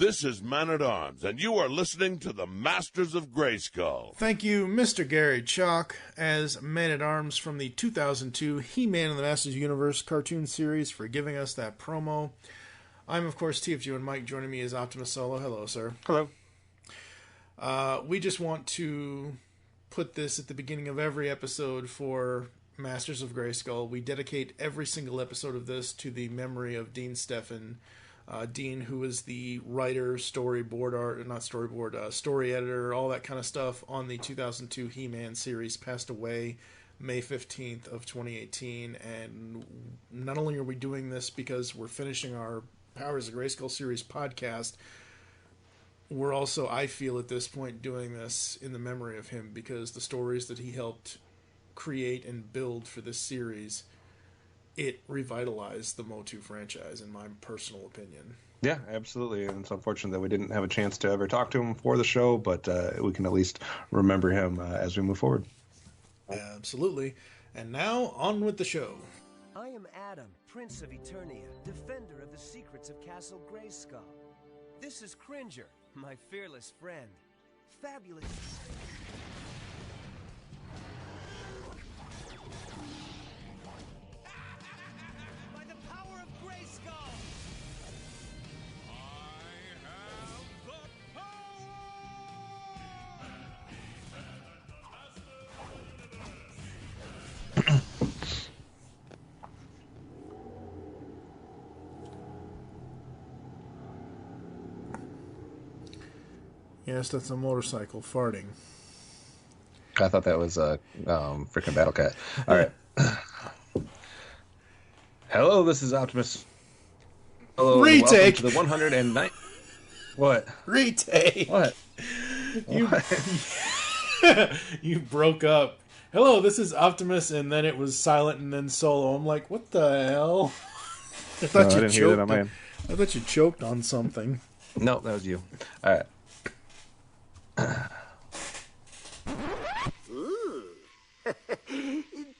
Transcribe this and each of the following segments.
This is Man-at-Arms, and you are listening to the Masters of Grayskull. Thank you, Mr. Gary Chalk, as Man-at-Arms from the 2002 He-Man and the Masters Universe cartoon series, for giving us that promo. I'm, of course, TFG1Mike. Joining me is OptimusSolo. Hello, sir. Hello. We just want to put this at the beginning of every episode for Masters of Grayskull. We dedicate every single episode of this to the memory of Dean Stephan. Dean, who is the writer, story editor, all that kind of stuff on the 2002 He-Man series, passed away May 15th of 2018. And not only are we doing this because we're finishing our Powers of Grayskull series podcast, we're also, I feel at this point, doing this in the memory of him, because the stories that he helped create and build for this series, it revitalized the Motu franchise, in my personal opinion. Yeah, absolutely. And it's unfortunate that we didn't have a chance to ever talk to him for the show, but we can at least remember him as we move forward. Absolutely. And now, on with the show. I am Adam, Prince of Eternia, defender of the secrets of Castle Grayskull. This is Cringer, my fearless friend. Fabulous. By the power of Grayskull! I have the Yes, that's a motorcycle farting. I thought that was a freaking Battle Cat. All right. Hello, this is Optimus. Hello, Retake! welcome to the 109. What? Retake! What? You, you broke up. Hello, this is Optimus, and then it was silent, and then Solo. I'm like, what the hell? I thought I didn't hear that on my end. I thought you choked on something. No, that was you. All right. Ooh.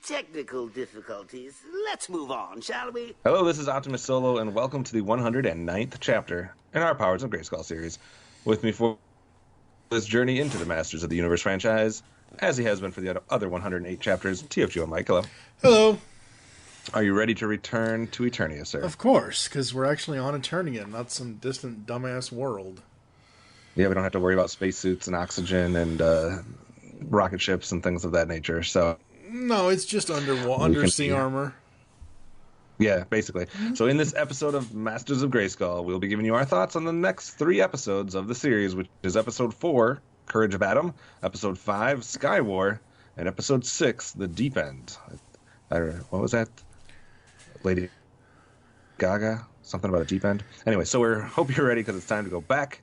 Technical difficulties. Let's move on, shall we? Hello, this is OptimusSolo, and welcome to the 109th chapter in our Powers of Grayskull series. With me for this journey into the Masters of the Universe franchise, as he has been for the other 108 chapters, TFG1Mike. Hello. Hello. Are you ready to return to Eternia, sir? Of course, because we're actually on Eternia, not some distant dumbass world. Yeah, we don't have to worry about spacesuits and oxygen and rocket ships and things of that nature. So No, it's just undersea armor. Yeah, basically. So in this episode of Masters of Grayskull, we'll be giving you our thoughts on the next 3 episodes of the series, which is Episode 4, Courage of Adam, Episode 5, Sky War, and Episode 6, The Deep End. What was that? Lady Gaga? Something about a deep end? Anyway, so we hope you're ready, because it's time to go back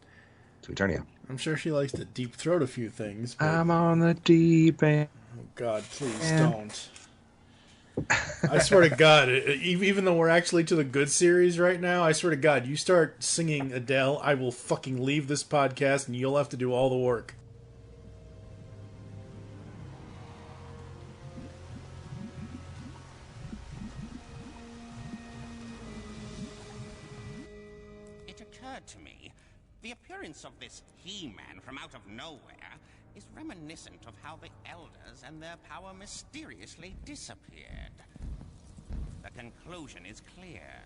to Eternia. I'm sure she likes to deep throat a few things. But... I'm on the deep end. Oh, God, please don't. I swear to God, even though we're actually to the good series right now, I swear to God, you start singing Adele, I will fucking leave this podcast and you'll have to do all the work. It occurred to me, the appearance of this He-Man from out of nowhere is reminiscent of how the Elders and their power mysteriously disappeared. The conclusion is clear.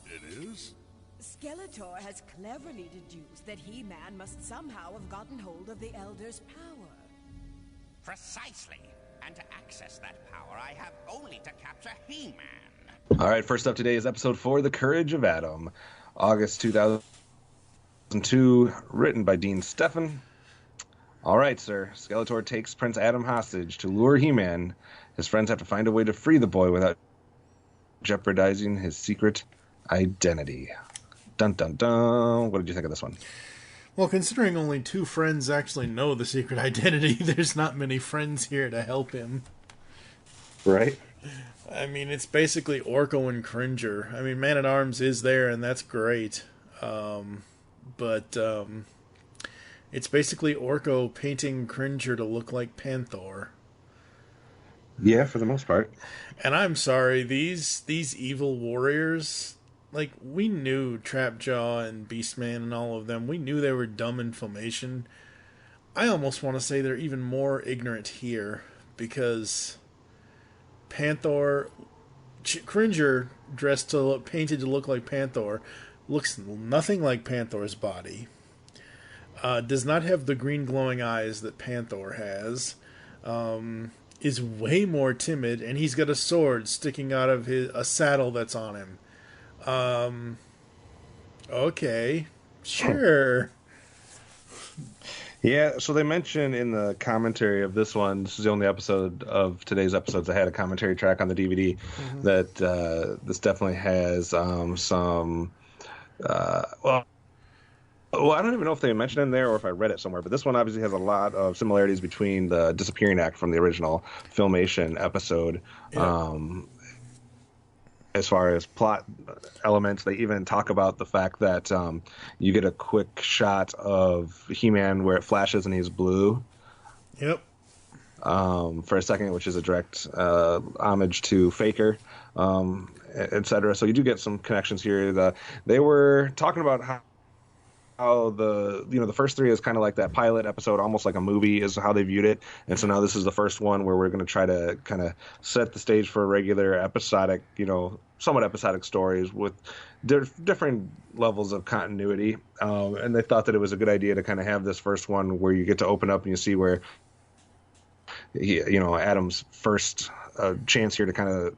It is? Skeletor has cleverly deduced that He-Man must somehow have gotten hold of the Elder's power. Precisely. And to access that power, I have only to capture He-Man. All right, first up today is Episode 4, The Courage of Adam. August 2002, written by Dean Stephan. All right, sir. Skeletor takes Prince Adam hostage to lure He-Man. His friends have to find a way to free the boy without jeopardizing his secret identity. Dun, dun, dun. What did you think of this one? Well, considering only 2 friends actually know the secret identity, there's not many friends here to help him. Right? I mean, it's basically Orko and Cringer. I mean, Man-at-Arms is there, and that's great. But it's basically Orko painting Cringer to look like Panther. Yeah, for the most part. And I'm sorry, these evil warriors, like, we knew Trapjaw and Beastman and all of them. We knew they were dumb in Filmation. I almost want to say they're even more ignorant here, because Panther, Cringer, painted to look like Panther, looks nothing like Panther's body. Does not have the green glowing eyes that Panther has. Is way more timid, and he's got a sword sticking out of a saddle that's on him. Okay, sure. Yeah, so they mention in the commentary of this one, this is the only episode of today's episodes that had a commentary track on the DVD, that this definitely has some, well, I don't even know if they mentioned it in there or if I read it somewhere, but this one obviously has a lot of similarities between the Disappearing Act from the original Filmation episode. Yeah. As far as plot elements, they even talk about the fact that you get a quick shot of He-Man where it flashes and he's blue. Yep. For a second, which is a direct homage to Faker, etc. So you do get some connections here. They were talking about how the first three is kind of like that pilot episode, almost like a movie is how they viewed it. And so now this is the first one where we're going to try to kind of set the stage for regular episodic, somewhat episodic stories with different levels of continuity. And they thought that it was a good idea to kind of have this first one where you get to open up and you see where, Adam's first chance here to kind of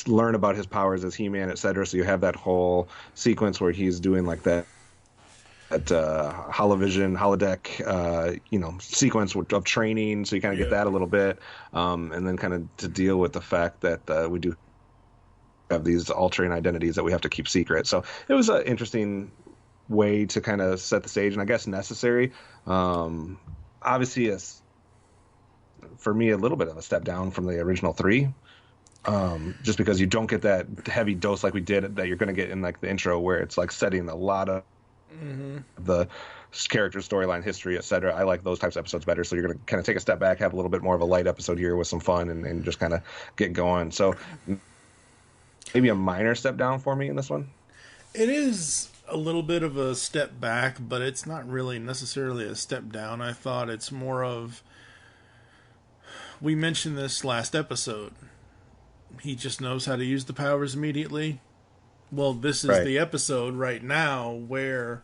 learn about his powers as He-Man, etc. So you have that whole sequence where he's doing like that holovision, holodeck, sequence of training. So you kind of get that a little bit. And then kind of to deal with the fact that we do have these altering identities that we have to keep secret. So it was an interesting way to kind of set the stage, and I guess necessary. Obviously, for me, a little bit of a step down from the original three. Just because you don't get that heavy dose like we did that you're going to get in like the intro, where it's like setting a lot of the character storyline history, etc. I like those types of episodes better, so you're going to kind of take a step back, have a little bit more of a light episode here with some fun and just kind of get going. So maybe a minor step down for me in this one. It is a little bit of a step back, but it's not really necessarily a step down. I thought it's more of, we mentioned this last episode, he just knows how to use the powers immediately. Well, this is the episode right now where,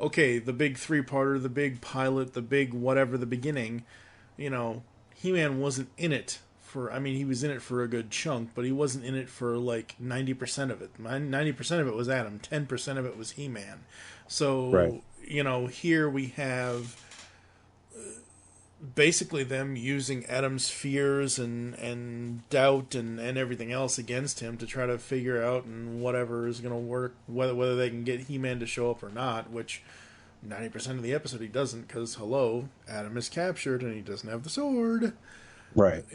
okay, the big three-parter, the big pilot, the big whatever, the beginning, He-Man wasn't in it he was in it for a good chunk, but he wasn't in it for like 90% of it. 90% of it was Adam, 10% of it was He-Man. So, here we have basically them using Adam's fears and doubt and everything else against him to try to figure out and whatever is going to work, whether they can get He-Man to show up or not, which 90% of the episode he doesn't, because, Adam is captured and he doesn't have the sword. Right.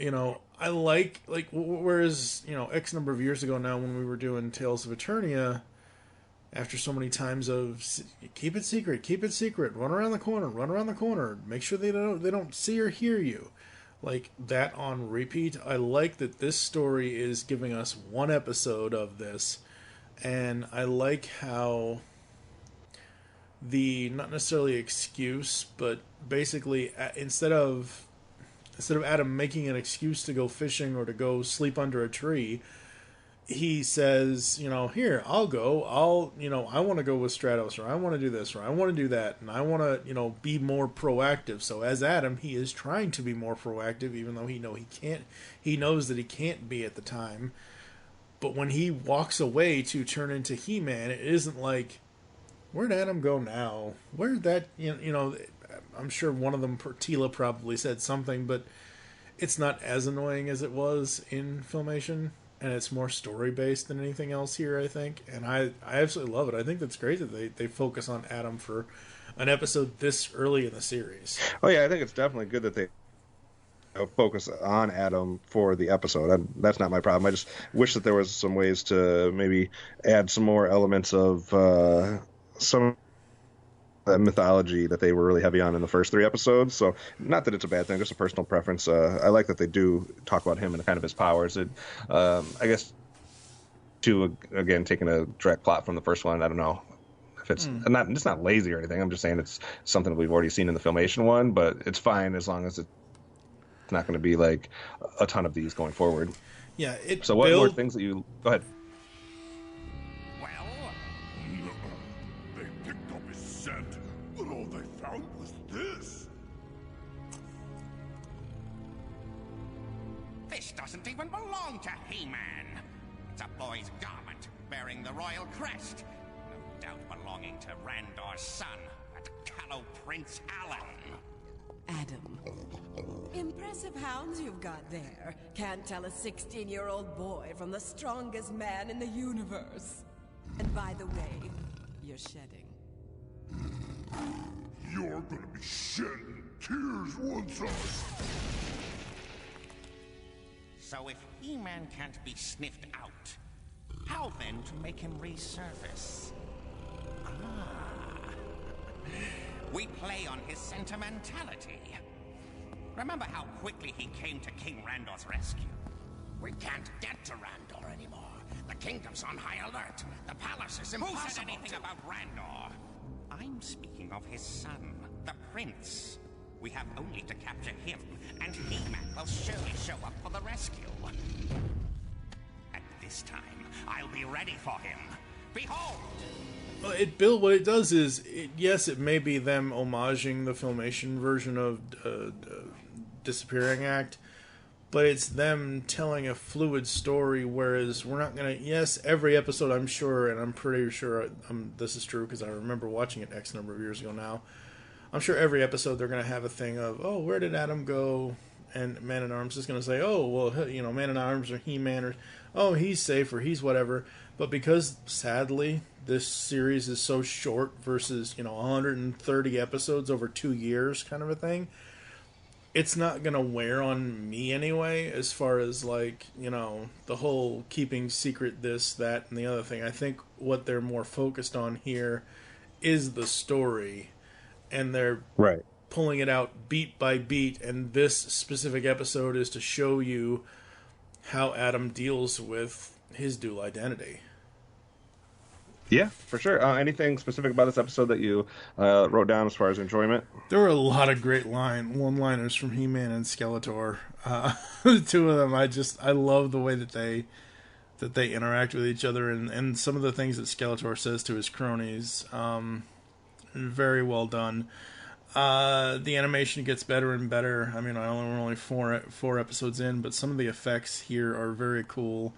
I like whereas, X number of years ago now when we were doing Tales of Eternia, after so many times of keep it secret, run around the corner, make sure they don't see or hear you, like that on repeat. I like that this story is giving us one episode of this, and I like how the, not necessarily excuse, but basically instead of Adam making an excuse to go fishing or to go sleep under a tree, he says, here, I'll go. I want to go with Stratos, or I want to do this, or I want to do that, and I want to, be more proactive. So as Adam, he is trying to be more proactive, even though he can't. He knows that he can't be at the time. But when he walks away to turn into He-Man, it isn't like, where'd Adam go now? Where'd that, I'm sure one of them, Tila, probably said something, but it's not as annoying as it was in Filmation, and it's more story-based than anything else here, I think, and I absolutely love it. I think that's great that they focus on Adam for an episode this early in the series. Oh, yeah, I think it's definitely good that they focus on Adam for the episode. That's not my problem. I just wish that there was some ways to maybe add some more elements of some mythology that they were really heavy on in the first three episodes. So not that it's a bad thing, just a personal preference. I like that they do talk about him and kind of his powers. I guess to, again, taking a direct plot from the first one. I don't know if it's not lazy or anything. I'm just saying it's something that we've already seen in the Filmation one, but it's fine as long as it's not going to be like a ton of these going forward. Yeah. So what more things that you... Go ahead. Well, they picked up his scent, but all they found was this. This doesn't even belong to He-Man. It's a boy's garment bearing the royal crest. No doubt belonging to Randor's son, that callow Prince Alan. Adam. Impressive hounds you've got there. Can't tell a 16-year-old boy from the strongest man in the universe. And by the way, you're shedding. You're gonna be shedding tears once us. So if He-Man can't be sniffed out, how then to make him resurface? We play on his sentimentality. Remember how quickly he came to King Randor's rescue? We can't get to Randor anymore. The kingdom's on high alert. The palace is impossible. Who said anything about Randor? I'm speaking of his son, the prince. We have only to capture him, and He-Man will surely show up for the rescue. And this time, I'll be ready for him. Behold! Bill, what it does is, yes, it may be them homaging the Filmation version of Disappearing Act, but it's them telling a fluid story, whereas we're not going to... Yes, every episode, I'm sure, and I'm pretty sure this is true because I remember watching it X number of years ago now. I'm sure every episode they're going to have a thing of, oh, where did Adam go? And Man-at-Arms is going to say, oh, well, you know, Man-at-Arms or He-Man, or, oh, he's safe, or he's whatever. But because, sadly, this series is so short versus, 130 episodes over 2 years kind of a thing, it's not going to wear on me anyway, as far as, the whole keeping secret this, that, and the other thing. I think what they're more focused on here is the story, and they're pulling it out beat by beat, and this specific episode is to show you how Adam deals with his dual identity. Yeah, for sure. Anything specific about this episode that you wrote down as far as enjoyment? There were a lot of great one-liners from He-Man and Skeletor. The two of them, I love the way that they interact with each other, and some of the things that Skeletor says to his cronies. Very well done. The animation gets better and better. I mean, we're only four episodes in, but some of the effects here are very cool.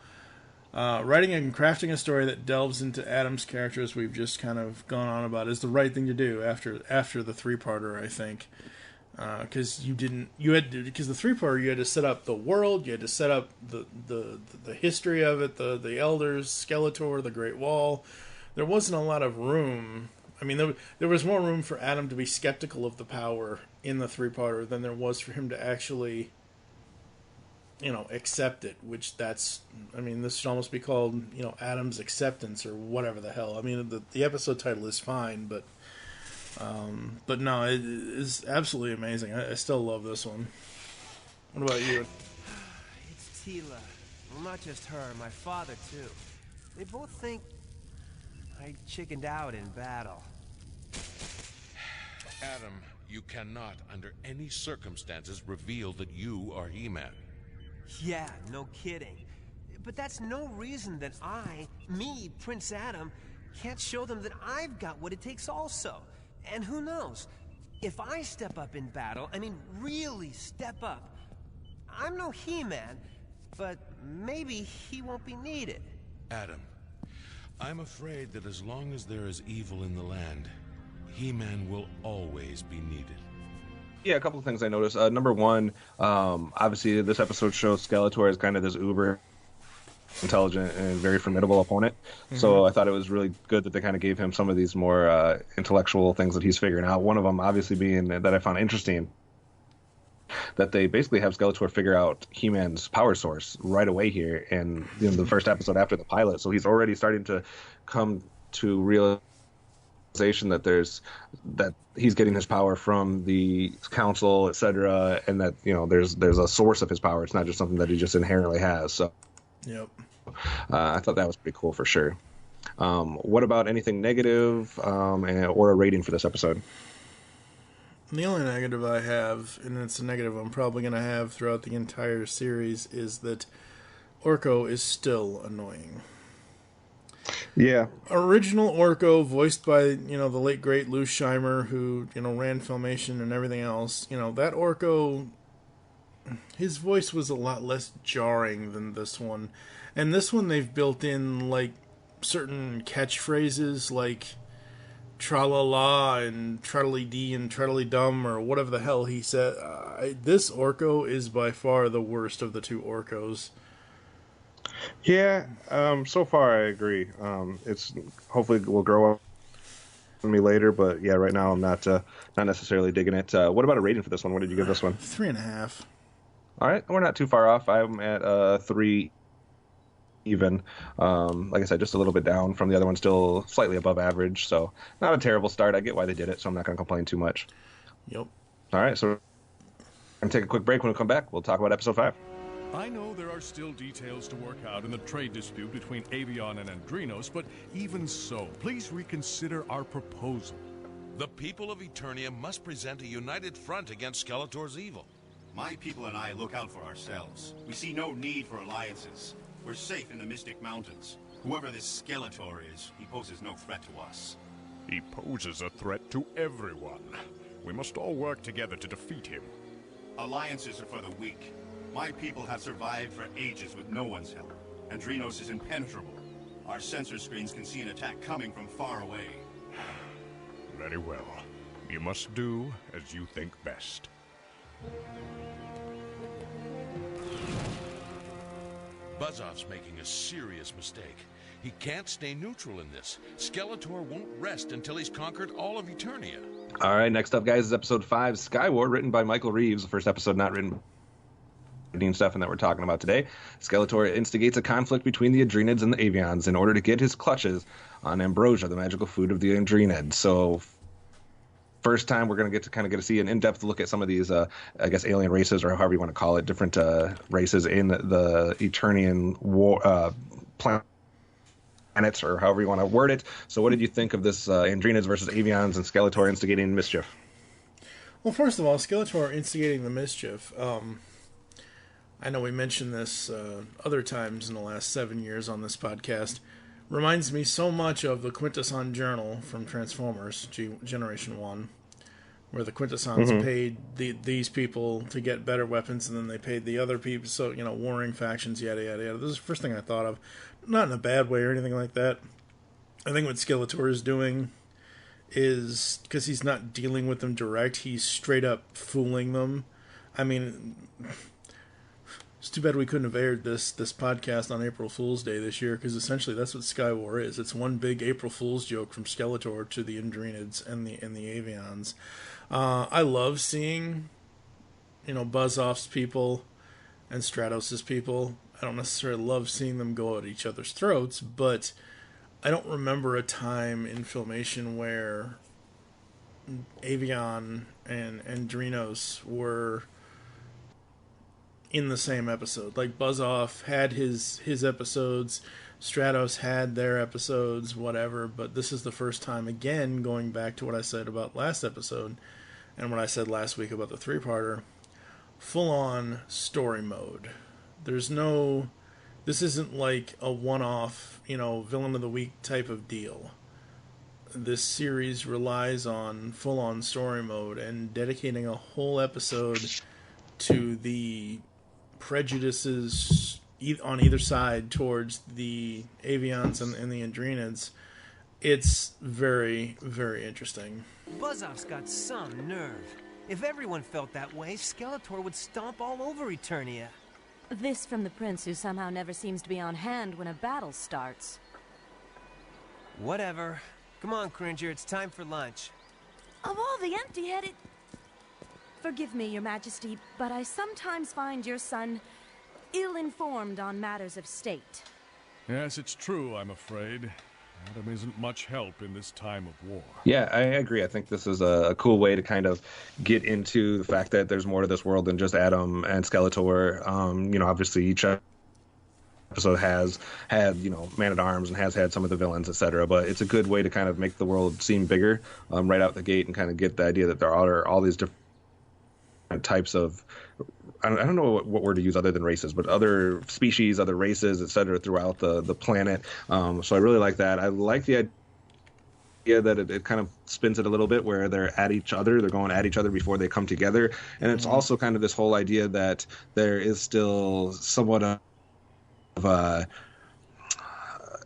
Writing and crafting a story that delves into Adam's character, as we've just kind of gone on about, is the right thing to do after the 3-parter, I think. Because the 3-parter, you had to set up the world, you had to set up the history of it, the elders, Skeletor, the Great Wall. There wasn't a lot of room. I mean, there was more room for Adam to be skeptical of the power in the 3-parter than there was for him to actually, accept it, which this should almost be called, Adam's Acceptance or whatever the hell. I mean, the episode title is fine, but no, it is absolutely amazing. I still love this one. What about you? It's Tila. Well, not just her, my father, too. They both think I chickened out in battle. Adam, you cannot, under any circumstances, reveal that you are He-Man. Yeah, no kidding. But that's no reason that me, Prince Adam, can't show them that I've got what it takes also. And who knows? If I step up in battle, really step up, I'm no He-Man, but maybe he won't be needed. Adam, I'm afraid that as long as there is evil in the land, He-Man will always be needed. Yeah, a couple of things I noticed. Number one, obviously this episode shows Skeletor as kind of this uber intelligent and very formidable opponent. Mm-hmm. So I thought it was really good that they kind of gave him some of these more intellectual things that he's figuring out. One of them obviously being that I found interesting, that they basically have Skeletor figure out He-Man's power source right away here in the first episode after the pilot. So he's already starting to come to realization that he's getting his power from the council, etc., and that there's a source of his power. It's not just something that he just inherently has. So yep. I thought that was pretty cool for sure. What about anything negative or a rating for this episode? The only negative I have, and it's a negative I'm probably going to have throughout the entire series, is that Orko is still annoying. Yeah. Original Orko, voiced by, the late great Lou Scheimer, who, ran Filmation and everything else. That Orko, his voice was a lot less jarring than this one. And this one they've built in, like, certain catchphrases, like tra-la-la and treddly-dee and treddly-dum, or whatever the hell he said. This Orko is by far the worst of the two Orkos. Yeah, so far I agree. It's hopefully will grow up on me later, but yeah, right now I'm not necessarily digging it. What about a rating for this one? What did you give this one? 3.5. All right, we're not too far off. I'm at 3 even. Like I said, just a little bit down from the other one, still slightly above average, so not a terrible start. I get why they did it, so I'm not going to complain too much. Yep. All right, so we're going to take a quick break. When we come back, we'll talk about episode 5. I know there are still details to work out in the trade dispute between Avion and Andrinos, but even so, please reconsider our proposal. The people of Eternia must present a united front against Skeletor's evil. My people and I look out for ourselves. We see no need for alliances. We're safe in the Mystic Mountains. Whoever this Skeletor is, he poses no threat to us. He poses a threat to everyone. We must all work together to defeat him. Alliances are for the weak. My people have survived for ages with no one's help. Andrinos is impenetrable. Our sensor screens can see an attack coming from far away. Very well. You must do as you think best. Buzzoff's making a serious mistake. He can't stay neutral in this. Skeletor won't rest until he's conquered all of Eternia. All right, next up, guys, is episode 5, Skywar, written by Michael Reeves. The first episode not written by Dean Stefan that we're talking about today. Skeletor instigates a conflict between the Adrenids and the Avions in order to get his clutches on Ambrosia, the magical food of the Adrenids. So, first time we're going to get to see an in-depth look at some of these, I guess, alien races, or however you want to call it, different races in the Eternian war, planets, or however you want to word it. So what did you think of this Andrenids versus Avions and Skeletor instigating mischief? Well, first of all, Skeletor instigating the mischief. I know we mentioned this other times in the last 7 years on this podcast. Reminds me so much of the Quintesson Journal from Transformers Generation 1, where the Quintessons paid these people to get better weapons, and then they paid the other people, so, warring factions, yada, yada, yada. This is the first thing I thought of. Not in a bad way or anything like that. I think what Skeletor is doing is, because he's not dealing with them direct, he's straight up fooling them. I mean, it's too bad we couldn't have aired this podcast on April Fool's Day this year, because essentially that's what Skywar is. It's one big April Fool's joke from Skeletor to the Adrenids and the Avions. I love seeing, Buzzoff's people and Stratos' people. I don't necessarily love seeing them go at each other's throats, but I don't remember a time in Filmation where Avion and Andrinos were in the same episode. Like, Buzzoff had his episodes, Stratos had their episodes, whatever, but this is the first time, again, going back to what I said about last episode, and what I said last week about the 3-parter, full-on story mode. This isn't like a one-off, villain of the week type of deal. This series relies on full-on story mode, and dedicating a whole episode to the prejudices on either side towards the Avions and the Adrenids, it's very, very interesting. Buzzoff's got some nerve. If everyone felt that way, Skeletor would stomp all over Eternia. This from the prince, who somehow never seems to be on hand when a battle starts. Whatever. Come on, Cringer, it's time for lunch. Of all the empty-headed... Forgive me, Your Majesty, but I sometimes find your son ill-informed on matters of state. Yes, it's true, I'm afraid. Adam isn't much help in this time of war. Yeah, I agree. I think this is a cool way to kind of get into the fact that there's more to this world than just Adam and Skeletor. Obviously each episode has had, Man-at-Arms and has had some of the villains, etc. But it's a good way to kind of make the world seem bigger right out the gate and kind of get the idea that there are all these different types of, I don't know what word to use other than races, but other species, other races, etc. throughout the planet. So I really like that. I like the idea that it kind of spins it a little bit where they're going at each other before they come together. And it's also kind of this whole idea that there is still somewhat of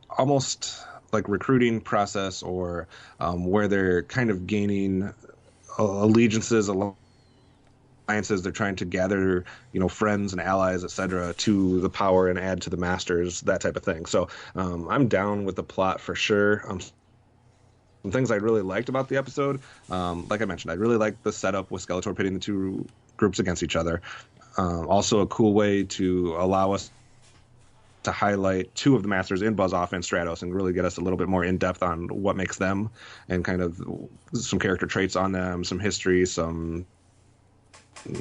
almost like recruiting process or where they're kind of gaining alliances, they're trying to gather, friends and allies, etc., to the power and add to the masters, that type of thing. So I'm down with the plot for sure. Some things I really liked about the episode, like I mentioned, I really liked the setup with Skeletor pitting the two groups against each other. Also a cool way to allow us to highlight two of the masters in Buzz-Off and Stratos and really get us a little bit more in depth on what makes them and kind of some character traits on them, some history, some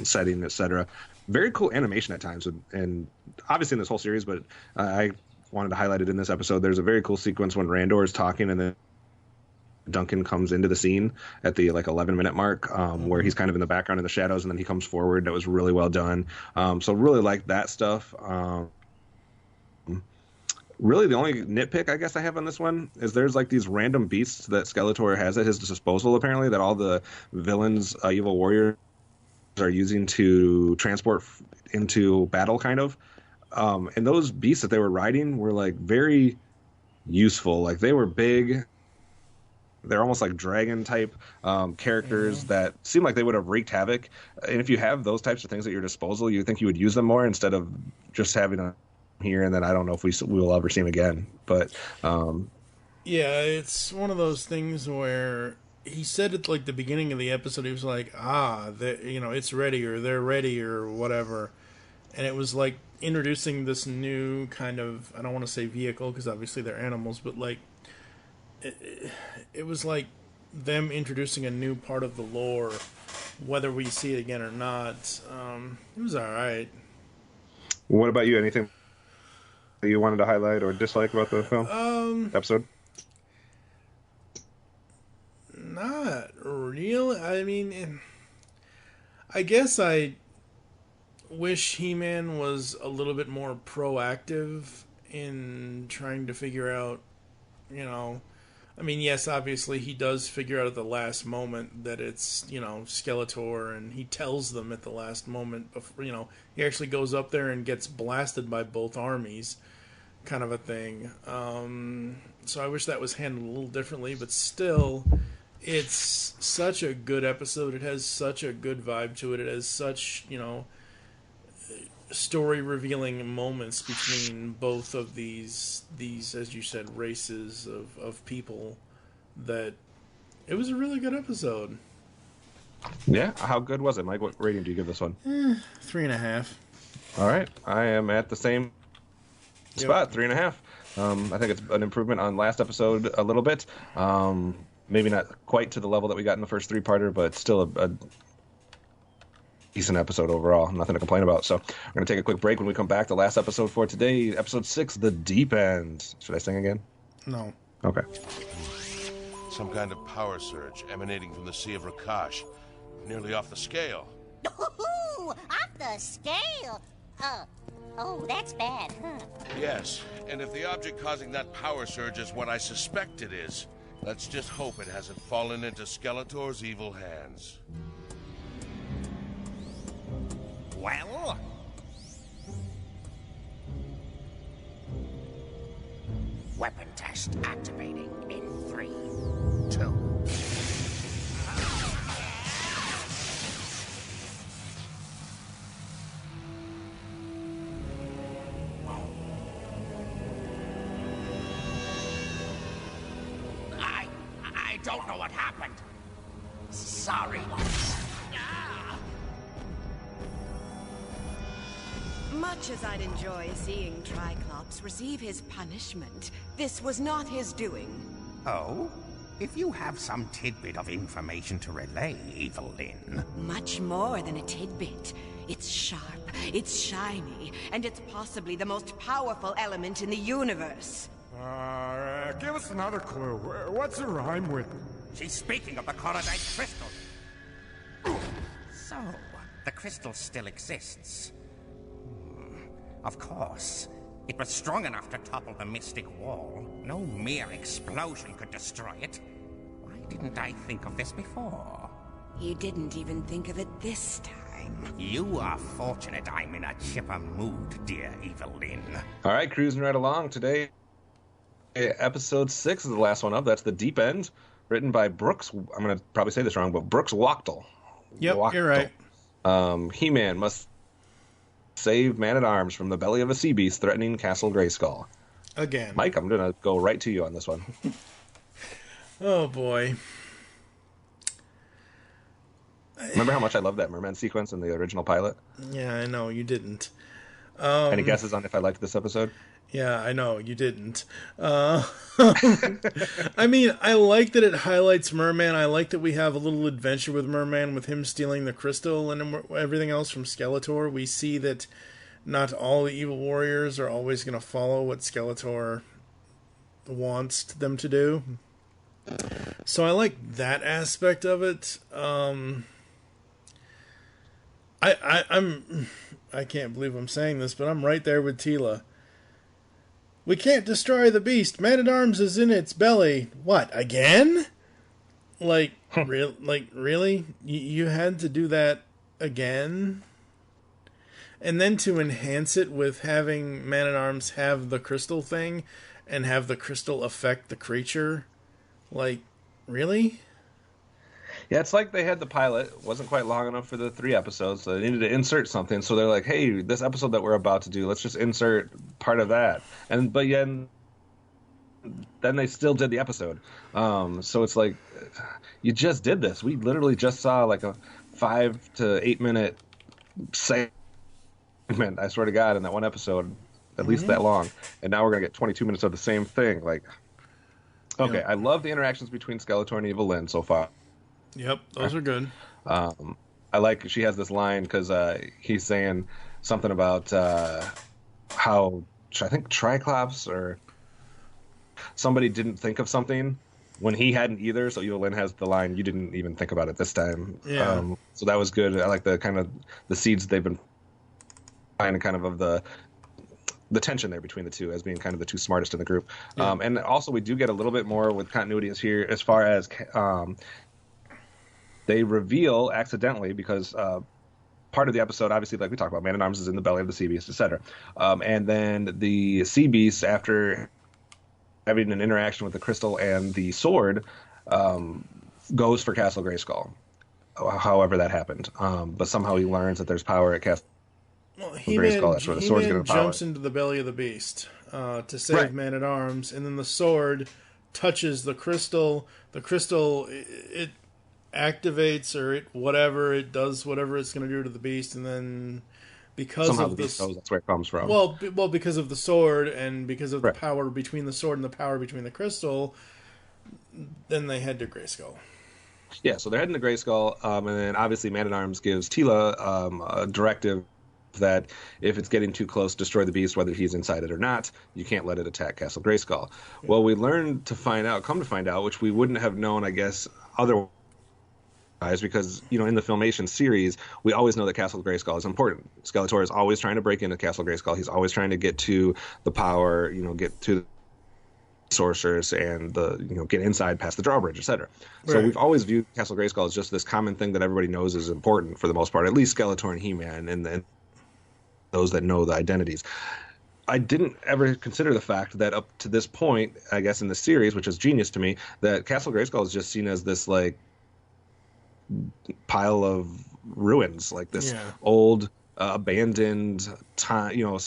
setting, etc. Very cool animation at times, and obviously in this whole series, but I wanted to highlight it in this episode. There's a very cool sequence when Randor is talking and then Duncan comes into the scene at the 11-minute mark, where he's kind of in the background in the shadows, and then he comes forward. That was really well done. So really like that stuff. Really, the only nitpick I guess I have on this one is there's these random beasts that Skeletor has at his disposal, apparently, that all the villains, evil warriors, are using to transport into battle, kind of. And those beasts that they were riding were very useful. They were big. They're almost like dragon type characters that seem like they would have wreaked havoc. And if you have those types of things at your disposal, you think you would use them more instead of just having them here, and then I don't know if we will ever see them again. But yeah, it's one of those things where he said at the beginning of the episode, he was like, it's ready, or they're ready, or whatever. And it was introducing this new kind of, I don't want to say vehicle because obviously they're animals, but it was like them introducing a new part of the lore, whether we see it again or not. It was all right. What about you? Anything that you wanted to highlight or dislike about the film episode? Not really. I mean, I guess I wish He-Man was a little bit more proactive in trying to figure out, I mean, yes, obviously he does figure out at the last moment that it's, Skeletor, and he tells them at the last moment, before, he actually goes up there and gets blasted by both armies, kind of a thing. So I wish that was handled a little differently, but still, it's such a good episode. It has such a good vibe to it. It has such, story-revealing moments between both of these, as you said, races of people, that it was a really good episode. Yeah, how good was it, Mike? What rating do you give this one? 3.5. All right, I am at the same spot, 3.5. I think it's an improvement on last episode a little bit. Maybe not quite to the level that we got in the first three-parter, but still a decent episode overall. Nothing to complain about. So we're going to take a quick break. When we come back, the last episode for today, episode 6, The Deep End. Should I sing again? No. Okay. Some kind of power surge emanating from the Sea of Rakash. Nearly off the scale. Ooh, off the scale? Oh, that's bad, huh? Yes, and if the object causing that power surge is what I suspect it is, let's just hope it hasn't fallen into Skeletor's evil hands. Well? Weapon test activating in 3, 2... I don't know what happened. Sorry. Much as I'd enjoy seeing Triclops receive his punishment, this was not his doing. Oh? If you have some tidbit of information to relay, Evelyn. Much more than a tidbit. It's sharp, it's shiny, and it's possibly the most powerful element in the universe. Give us another clue. What's the rhyme with? She's speaking of the Korodite crystal. So, the crystal still exists. Of course. It was strong enough to topple the mystic wall. No mere explosion could destroy it. Why didn't I think of this before? You didn't even think of it this time. You are fortunate I'm in a chipper mood, dear Evelyn. All right, cruising right along today. Episode 6 is the last one up. That's The Deep End, written by Brooks. I'm going to probably say this wrong, but Brooks Wachtel. Yep, you're right. He-Man must save Man-at-Arms from the belly of a sea beast threatening Castle Grayskull. Again. Mike, I'm going to go right to you on this one. Oh, boy. Remember how much I loved that merman sequence in the original pilot? Yeah, I know, you didn't. Any guesses on if I liked this episode? Yeah, I know, you didn't. I mean, I like that it highlights Merman. I like that we have a little adventure with Merman, with him stealing the crystal and everything else from Skeletor. We see that not all the evil warriors are always going to follow what Skeletor wants them to do. So I like that aspect of it. I can't believe I'm saying this, but I'm right there with Tila. We can't destroy the beast. Man-at-Arms is in its belly. What, again? Really? You had to do that again? And then to enhance it with having Man-at-Arms have the crystal thing and have the crystal affect the creature? Really? Yeah, it's like they had the pilot. It wasn't quite long enough for the 3 episodes, so they needed to insert something. So they're like, hey, this episode that we're about to do, let's just insert part of that. But then they still did the episode. So it's like, you just did this. We literally just saw like a 5 to 8 minute segment, I swear to God, in that one episode, at least that long. And now we're going to get 22 minutes of the same thing. Okay, I love the interactions between Skeletor and Evelyn so far. Yep, those are good. I like she has this line because he's saying something about how I think Triclops or somebody didn't think of something when he hadn't either. So Evelyn has the line, "You didn't even think about it this time." Yeah. So that was good. I like the kind of the seeds they've been finding, kind of the tension there between the two as being kind of the two smartest in the group. Yeah. And also we do get a little bit more with continuity here as far as they reveal accidentally because part of the episode, obviously, like we talked about, Man-at-Arms is in the belly of the sea beast, etc. And then the sea beast, after having an interaction with the crystal and the sword, goes for Castle Grayskull. However that happened, but somehow he learns that there's power at Castle Grayskull. That's where the sword's getting power. Jumps into the belly of the beast to save Man-at-Arms, and then the sword touches the crystal. The crystal it activates or it does whatever it's going to do to the beast, and then because somehow of the beast knows that's where it comes from. Well, because of the sword and because of the power between the sword and the power between the crystal, then they head to Grayskull. Yeah, so they're heading to Grayskull, and then obviously Man-at-Arms gives Tila a directive that if it's getting too close, destroy the beast, whether he's inside it or not. You can't let it attack Castle Grayskull. Well, we come to find out, which we wouldn't have known, I guess, otherwise, because, in the Filmation series, we always know that Castle Grayskull is important. Skeletor is always trying to break into Castle Grayskull. He's always trying to get to the power, get to the sorcerers and get inside past the drawbridge, etc. So we've always viewed Castle Grayskull as just this common thing that everybody knows is important for the most part, at least Skeletor and He-Man and those that know the identities. I didn't ever consider the fact that up to this point, I guess in the series, which is genius to me, that Castle Grayskull is just seen as this pile of ruins, this old abandoned time,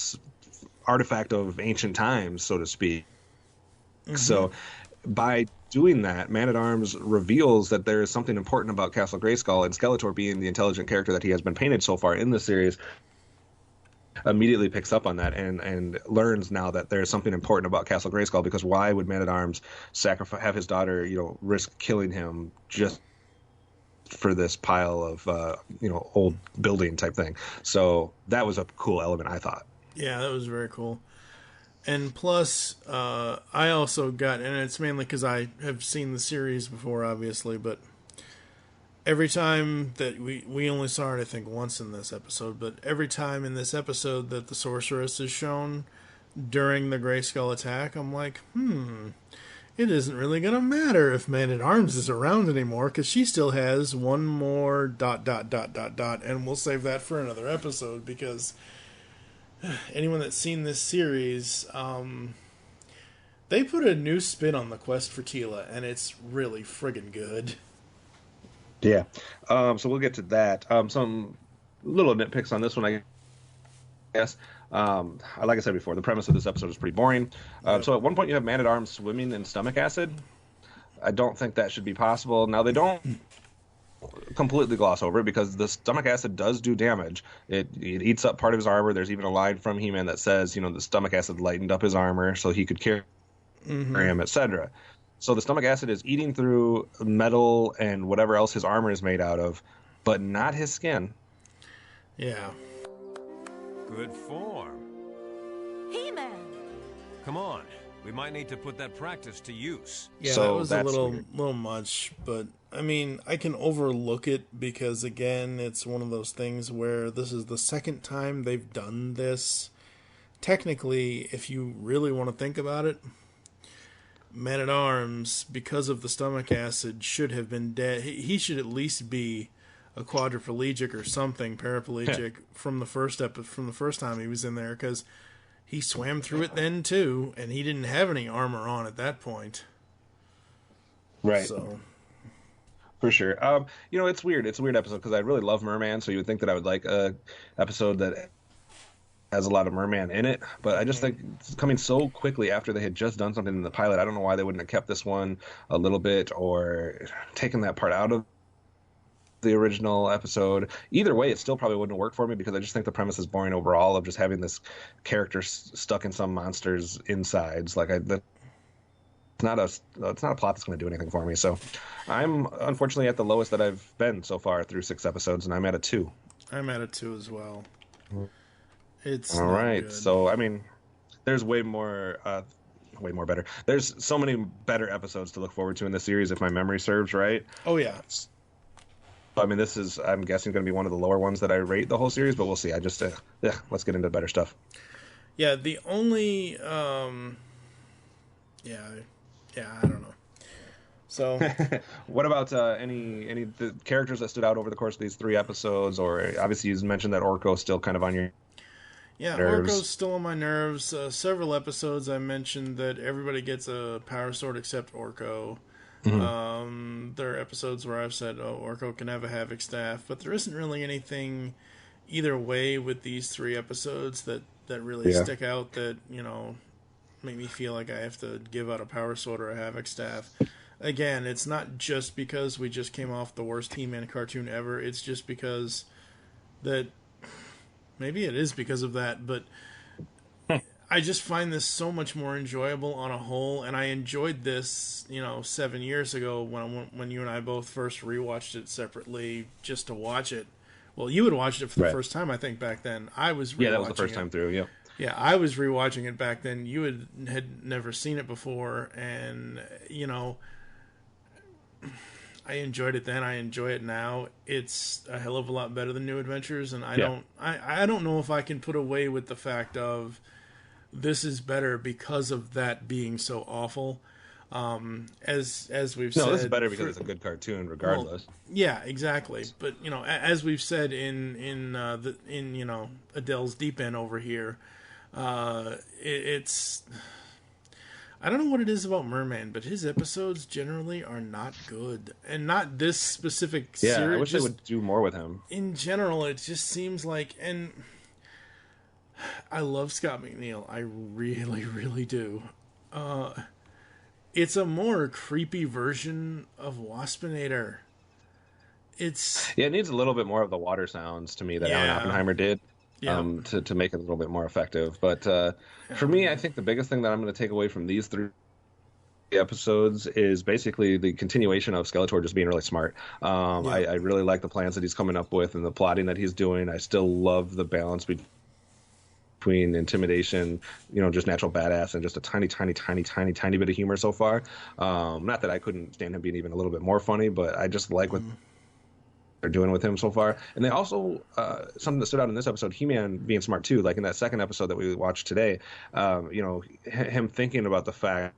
artifact of ancient times, so to speak. Mm-hmm. So by doing that, Man-at-Arms reveals that there is something important about Castle Grayskull, and Skeletor, being the intelligent character that he has been painted so far in the series, immediately picks up on that and learns now that there's something important about Castle Grayskull, because why would Man-at-Arms have his daughter, risk killing him just for this pile of old building type thing. So that was a cool element, I thought. Yeah, that was very cool. And plus, I also got, and it's mainly because I have seen the series before, obviously, but every time that we only saw it, I think, once in this episode, but every time in this episode that the sorceress is shown during the Grayskull attack, I'm like, it isn't really going to matter if Man-at-Arms is around anymore, because she still has one more ... and we'll save that for another episode, because anyone that's seen this series, they put a new spin on the quest for Tila, and it's really friggin' good. Yeah. So we'll get to that. Some little nitpicks on this one, I guess. Like I said before, the premise of this episode is pretty boring. So at one point you have Man-at-Arms swimming in stomach acid. I don't think that should be possible. Now, they don't completely gloss over it, because the stomach acid does do damage. It eats up part of his armor. There's even a line from He-Man that says, the stomach acid lightened up his armor so he could carry him, etc. So the stomach acid is eating through metal and whatever else his armor is made out of, but not his skin. Yeah. Good form. He-Man! Come on. We might need to put that practice to use. Yeah, so that was a little much, but I mean, I can overlook it because, again, it's one of those things where this is the second time they've done this. Technically, if you really want to think about it, Man-at-Arms, because of the stomach acid, should have been dead. He should at least be a quadriplegic or something, paraplegic, from the first time he was in there, because he swam through it then too, and he didn't have any armor on at that point. Right. So, for sure. It's weird. It's a weird episode because I really love Merman, so you would think that I would like a episode that has a lot of Merman in it, but I just think it's coming so quickly after they had just done something in the pilot. I don't know why they wouldn't have kept this one a little bit or taken that part out of the original episode. Either way, it still probably wouldn't work for me, because I just think the premise is boring overall of just having this character stuck in some monster's insides. Like, it's not a plot that's going to do anything for me. So I'm unfortunately at the lowest that I've been so far through 6 episodes, and I'm at a 2. I'm at a 2 as well. It's all right. Good. So I mean, there's way more better. There's so many better episodes to look forward to in this series if my memory serves right. Oh yeah. I mean, this is, I'm guessing, going to be one of the lower ones that I rate the whole series, but we'll see. I just let's get into better stuff. Yeah, the only I don't know. So, what about any the characters that stood out over the course of these 3 episodes? Or obviously you mentioned that Orko's still kind of on your nerves. Orko's still on my nerves. Several episodes I mentioned that everybody gets a power sword except Orko. Mm-hmm. There are episodes where I've said, Orko can have a Havoc staff, but there isn't really anything either way with these 3 episodes that really stick out that, make me feel like I have to give out a power sword or a Havoc staff. Again, it's not just because we just came off the worst He-Man cartoon ever. It's just because that... Maybe it is because of that, but I just find this so much more enjoyable on a whole, and I enjoyed this, 7 years ago when you and I both first rewatched it separately just to watch it. Well, you had watched it for the first time, I think, back then. I was rewatching that was the first time through, yeah. Yeah, I was rewatching it back then. You had never seen it before, and, I enjoyed it then. I enjoy it now. It's a hell of a lot better than New Adventures, and I don't know if I can put away with the fact of this is better because of that being so awful. As we've said, this is better because it's a good cartoon, regardless. Well, yeah, exactly. But as we've said in Adele's Deep End over here, it's. I don't know what it is about Merman, but his episodes generally are not good. And not this specific series. Yeah, I wish they would do more with him. In general, it just seems like... And I love Scott McNeil. I really, really do. It's a more creepy version of Waspinator. It needs a little bit more of the water sounds to me that Alan Oppenheimer did. To make it a little bit more effective. But for me, I think the biggest thing that I'm going to take away from these 3 episodes is basically the continuation of Skeletor just being really smart. I really like the plans that he's coming up with and the plotting that he's doing. I still love the balance between intimidation, just natural badass, and just a tiny bit of humor so far. Not that I couldn't stand him being even a little bit more funny, but I just like what they're doing with him so far. And they also, something that stood out in this episode, He-Man being smart too, like in that second episode that we watched today, him thinking about the fact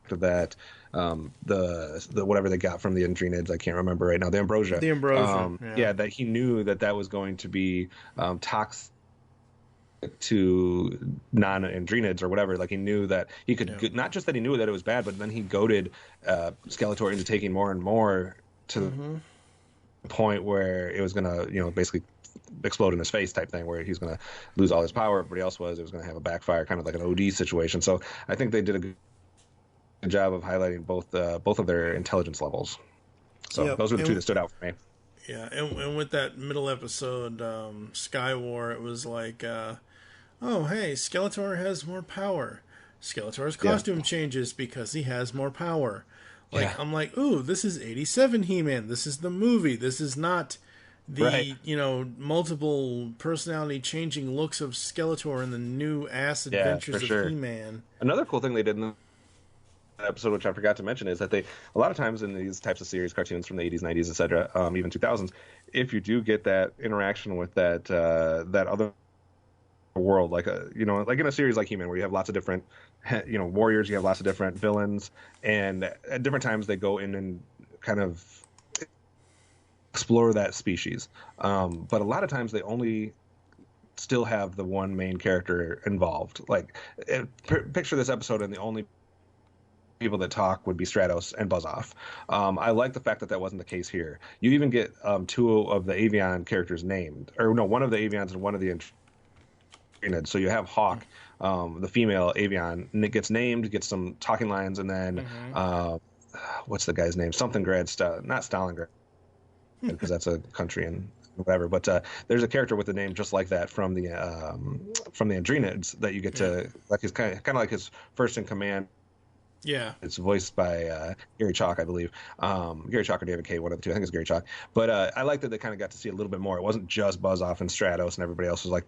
that the whatever they got from the Andrenids, I can't remember right now, the ambrosia, that he knew that was going to be toxic to non-Andrenids or whatever. Like he knew that he could not just that he knew that it was bad, but then he goaded Skeletor into taking more and more to the point where it was gonna basically explode in his face type thing, where he's gonna lose all his power. Everybody else was. It was gonna have a backfire, kind of like an OD situation. So I think they did a good job of highlighting both of their intelligence levels. So those were the two that stood out for me. Yeah, and with that middle episode, Sky War, it was like, oh, hey, Skeletor has more power. Skeletor's costume changes because he has more power. I'm like, ooh, this is 87 He-Man. This is the movie. This is not the, multiple personality changing looks of Skeletor and the new ass adventures of He-Man. Another cool thing they did in the episode, which I forgot to mention, is that they, a lot of times in these types of series, cartoons from the 80s, 90s, etc., even 2000s, if you do get that interaction with that other world, like in a series like He-Man, where you have lots of different, warriors, you have lots of different villains, and at different times they go in and kind of explore that species. But a lot of times they only still have the one main character involved. Like, picture this episode, and the only people that talk would be Stratos and Buzz-Off. I like the fact that wasn't the case here. You even get two of the Avian characters named, or no, one of the Avians and one of the Andrenids. So you have Hawk, the female Avian, and it gets named, gets some talking lines, and then what's the guy's name? Something Grad, not Stalingrad, because that's a country and whatever. But there's a character with a name just like that from the Andrenids that you get to, like, his kind of like his first in command. Yeah, it's voiced by Gary Chalk, I believe. Gary Chalk or David Kay, one of the two. I think it's Gary Chalk. But I like that they kind of got to see a little bit more. It wasn't just Buzz-Off and Stratos, and everybody else was like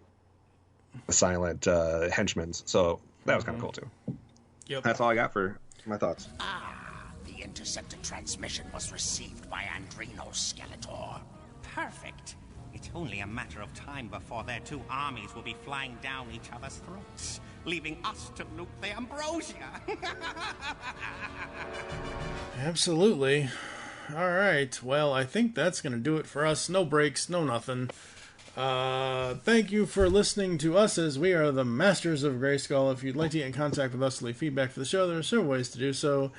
the silent henchmen. So that was kind of cool too. Yep, that's all I got for my thoughts. The intercepted transmission was received by Andreno Skeletor. Perfect. It's only a matter of time before their two armies will be flying down each other's throats, leaving us to loot the ambrosia. Absolutely. All right. Well, I think that's going to do it for us. No breaks, no nothing. Thank you for listening to us, as we are the Masters of Grayskull. If you'd like to get in contact with us to leave feedback for the show, there are several ways to do so.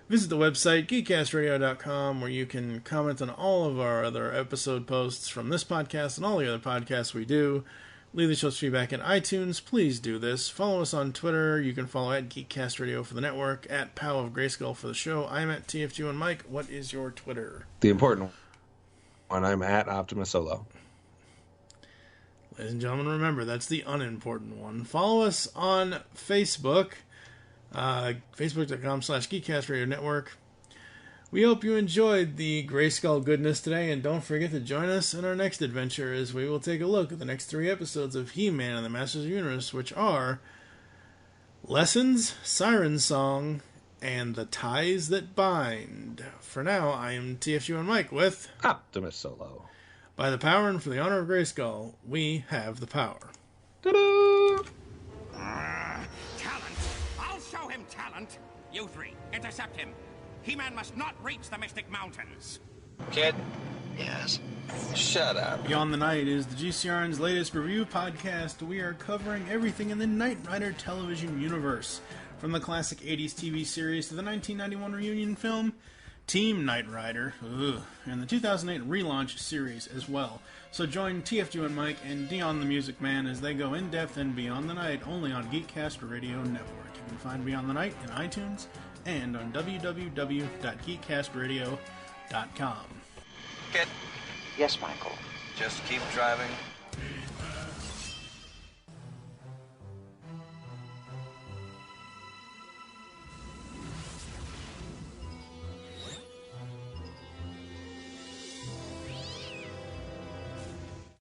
Visit the website, geekcastradio.com, where you can comment on all of our other episode posts from this podcast and all the other podcasts we do. Leave the show's feedback in iTunes. Please do this. Follow us on Twitter. You can follow at GeekCastRadio for the network, at Pow of Grayskull for the show. I'm at TFG1Mike. What is your Twitter? The important one. I'm at OptimusSolo. Ladies and gentlemen, remember, that's the unimportant one. Follow us on Facebook. Facebook.com/GeekCastRadio Network. We hope you enjoyed the Grayskull goodness today, and don't forget to join us in our next adventure as we will take a look at the next 3 episodes of He-Man and the Masters of the Universe, which are Lessons, Siren Song, and The Ties That Bind. For now, I am TFG1Mike with OptimusSolo. By the power and for the honor of Grayskull, we have the power. Ta-da! Talent! I'll show him talent! You three, intercept him. He-Man must not reach the Mystic Mountains. Kid? Yes? Shut up. Beyond the Night is the GCRN's latest review podcast. We are covering everything in the Knight Rider television universe, from the classic 80s TV series to the 1991 reunion film, Team Knight Rider, and the 2008 relaunch series as well. So join TFG1Mike and Dion the Music Man as they go in-depth in Beyond the Night, only on Geekcast Radio Network. You can find Beyond the Night in iTunes and on www.geekcastradio.com. Kid? Yes, Michael. Just keep driving.